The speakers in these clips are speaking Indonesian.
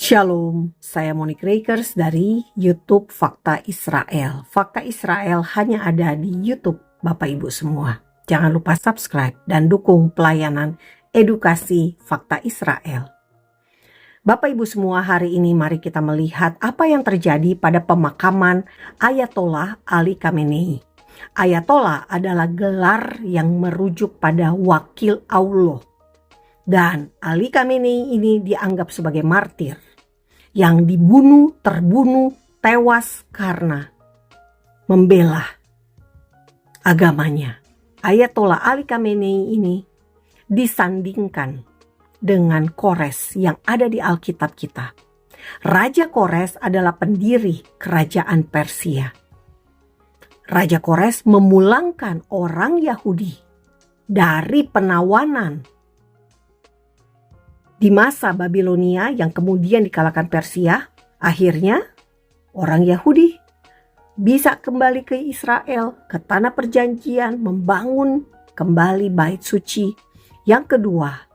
Shalom, saya Monique Rakers dari YouTube Fakta Israel. Fakta Israel hanya ada di YouTube Bapak Ibu semua. Jangan lupa subscribe dan dukung pelayanan edukasi Fakta Israel. Bapak Ibu semua, hari ini mari kita melihat apa yang terjadi pada pemakaman Ayatollah Ali Khamenei. Ayatollah adalah gelar yang merujuk pada wakil Allah. Dan Ali Khamenei ini dianggap sebagai martir yang terbunuh, tewas karena membela agamanya. Ayatollah Ali Khamenei ini disandingkan dengan Kores yang ada di Alkitab kita. Raja Kores adalah pendiri kerajaan Persia. Raja Kores memulangkan orang Yahudi dari penawanan di masa Babilonia yang kemudian dikalahkan Persia. Akhirnya orang Yahudi bisa kembali ke Israel, ke tanah perjanjian, membangun kembali bait suci yang kedua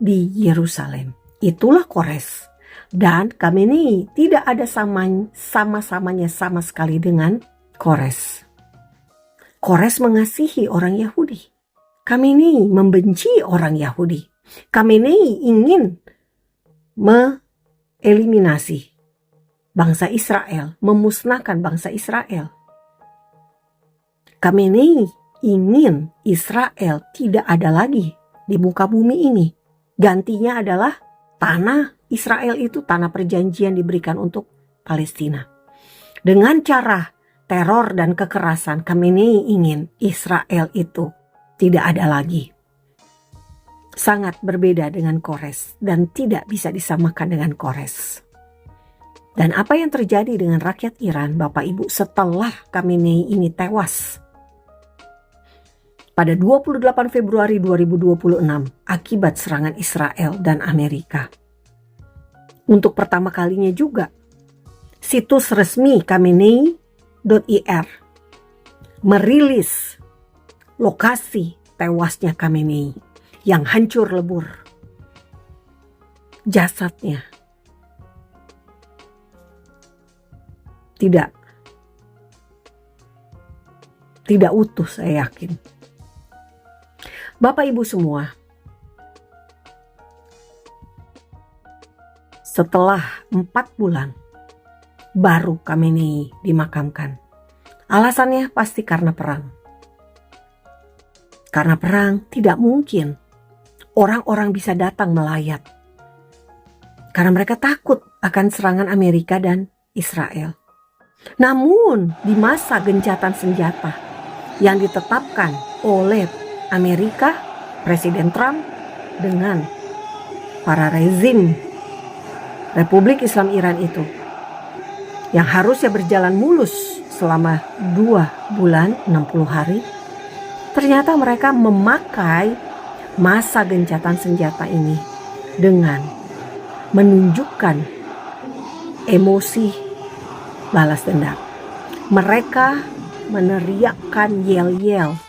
di Yerusalem. Itulah Kores. Dan Khamenei tidak ada sama-samanya sama sekali dengan Kores. Kores mengasihi orang Yahudi. Khamenei membenci orang Yahudi. Khamenei ingin mengeliminasi bangsa Israel, memusnahkan bangsa Israel. Khamenei ingin Israel tidak ada lagi di muka bumi ini. Gantinya adalah tanah Israel itu, tanah perjanjian diberikan untuk Palestina. Dengan cara teror dan kekerasan, Khamenei ingin Israel itu tidak ada lagi. Sangat berbeda dengan Kores dan tidak bisa disamakan dengan Kores. Dan apa yang terjadi dengan rakyat Iran, Bapak Ibu, setelah Khamenei ini tewas pada 28 Februari 2026 akibat serangan Israel dan Amerika. Untuk pertama kalinya juga, situs resmi Khamenei.ir merilis lokasi tewasnya Khamenei yang hancur lebur. Jasadnya tidak utuh, saya yakin. Bapak Ibu semua, setelah 4 bulan baru Khamenei dimakamkan. Alasannya pasti karena perang. Karena perang tidak mungkin orang-orang bisa datang melayat. Karena mereka takut akan serangan Amerika dan Israel. Namun di masa gencatan senjata yang ditetapkan oleh Amerika, Presiden Trump dengan para rezim Republik Islam Iran itu, yang harusnya berjalan mulus selama 2 bulan 60 hari, ternyata mereka memakai masa gencatan senjata ini dengan menunjukkan emosi balas dendam. Mereka meneriakkan yel-yel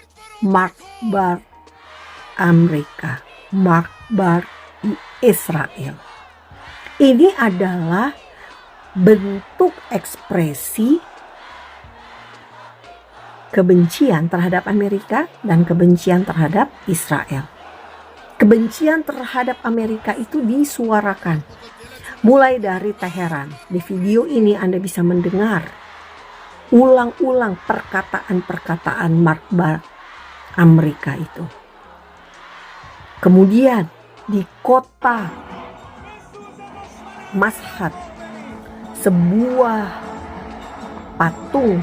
Mark Bar Amerika, Mark Bar Israel. Ini adalah bentuk ekspresi kebencian terhadap Amerika dan kebencian terhadap Israel. Kebencian terhadap Amerika itu disuarakan mulai dari Teheran. Di video ini Anda bisa mendengar ulang-ulang perkataan-perkataan Mark Bar Amerika itu. Kemudian di kota Mashhad, sebuah patung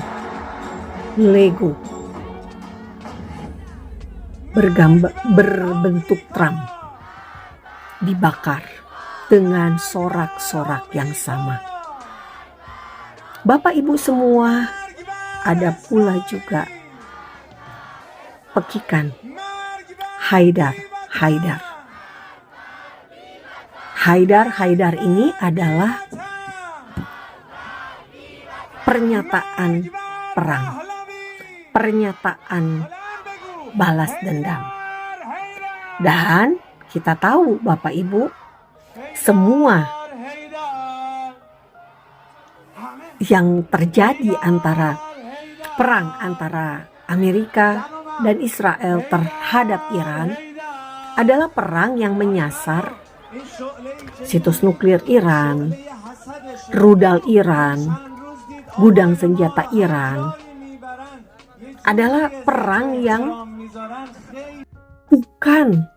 Lego berbentuk Trump dibakar dengan sorak-sorak yang sama. Bapak Ibu semua, ada pula juga pekikan Haidar. Haidar ini adalah pernyataan perang, pernyataan balas dendam. Dan kita tahu Bapak Ibu, semua yang terjadi antara perang antara Amerika dan Israel terhadap Iran adalah perang yang menyasar situs nuklir Iran, rudal Iran, gudang senjata Iran. Adalah perang yang bukan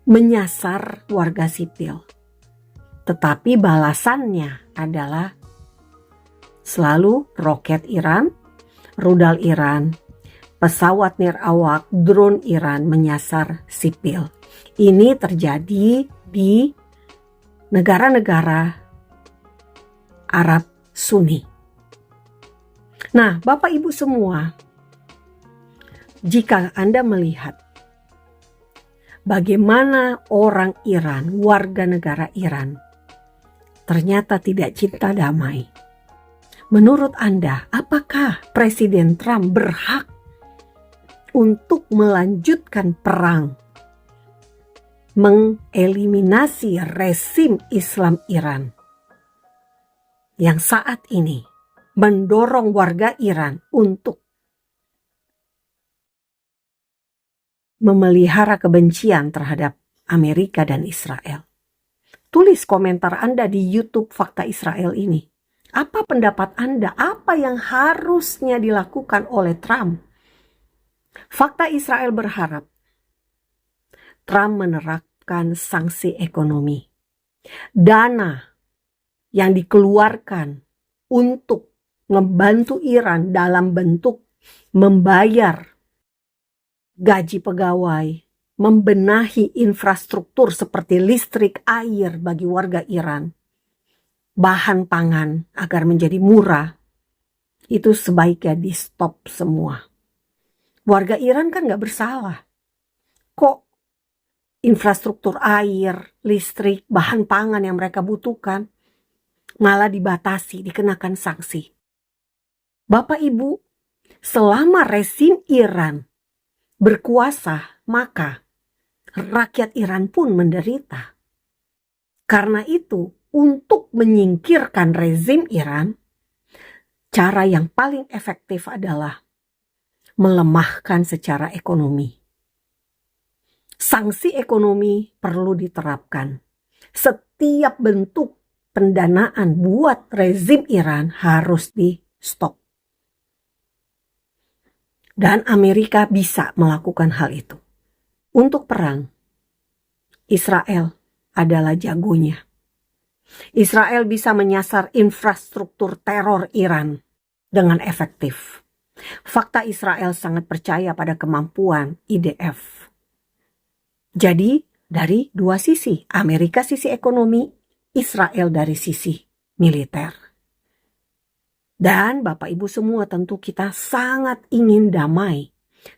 menyasar warga sipil, tetapi balasannya adalah selalu roket Iran, rudal Iran, pesawat nirawak, drone Iran menyasar sipil. Ini terjadi di negara-negara Arab Sunni. Nah, Bapak Ibu semua, jika Anda melihat bagaimana orang Iran, warga negara Iran, ternyata tidak cinta damai. Menurut Anda, apakah Presiden Trump berhak untuk melanjutkan perang, mengeliminasi rezim Islam Iran yang saat ini mendorong warga Iran untuk memelihara kebencian terhadap Amerika dan Israel? Tulis komentar Anda di YouTube Fakta Israel ini. Apa pendapat Anda? Apa yang harusnya dilakukan oleh Trump? Fakta Israel berharap Trump menerapkan sanksi ekonomi. Dana yang dikeluarkan untuk membantu Iran dalam bentuk membayar gaji pegawai, membenahi infrastruktur seperti listrik, air bagi warga Iran, bahan pangan agar menjadi murah, itu sebaiknya di stop semua. Warga Iran kan gak bersalah. Kok infrastruktur air, listrik, bahan pangan yang mereka butuhkan malah dibatasi, dikenakan sanksi? Bapak Ibu, selama rezim Iran berkuasa, maka rakyat Iran pun menderita. Karena itu, untuk menyingkirkan rezim Iran, cara yang paling efektif adalah melemahkan secara ekonomi. Sanksi ekonomi perlu diterapkan. Setiap bentuk pendanaan buat rezim Iran harus di stop. Dan Amerika bisa melakukan hal itu. Untuk perang, Israel adalah jagonya. Israel bisa menyasar infrastruktur teror Iran dengan efektif. Fakta Israel sangat percaya pada kemampuan IDF. Jadi, dari dua sisi, Amerika sisi ekonomi, Israel dari sisi militer. Dan Bapak Ibu semua, tentu kita sangat ingin damai.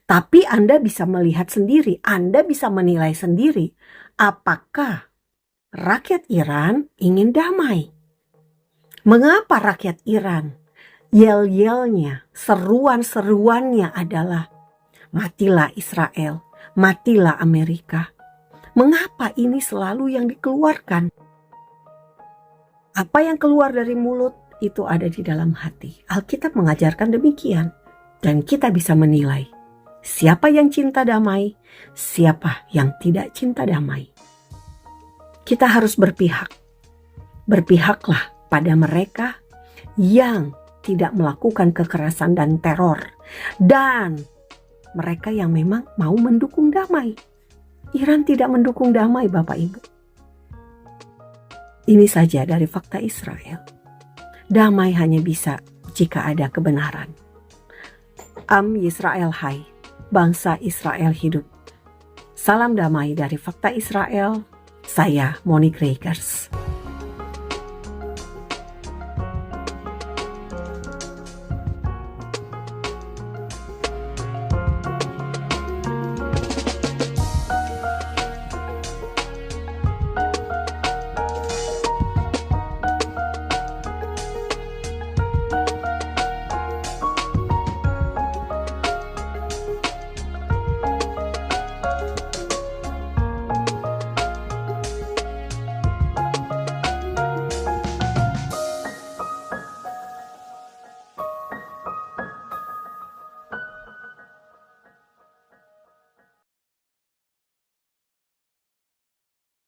Tapi Anda bisa melihat sendiri, Anda bisa menilai sendiri apakah rakyat Iran ingin damai. Mengapa rakyat Iran yel-yelnya, seruan-seruannya adalah matilah Israel, matilah Amerika? Mengapa ini selalu yang dikeluarkan? Apa yang keluar dari mulut itu ada di dalam hati. Alkitab mengajarkan demikian. Dan kita bisa menilai siapa yang cinta damai, siapa yang tidak cinta damai. Kita harus berpihak. Berpihaklah pada mereka yang tidak melakukan kekerasan dan teror. Dan mereka yang memang mau mendukung damai. Iran tidak mendukung damai, Bapak Ibu. Ini saja dari Fakta Israel. Damai hanya bisa jika ada kebenaran. Am Yisrael Hai, bangsa Israel hidup. Salam damai dari Fakta Israel. Saya Monique Rakers.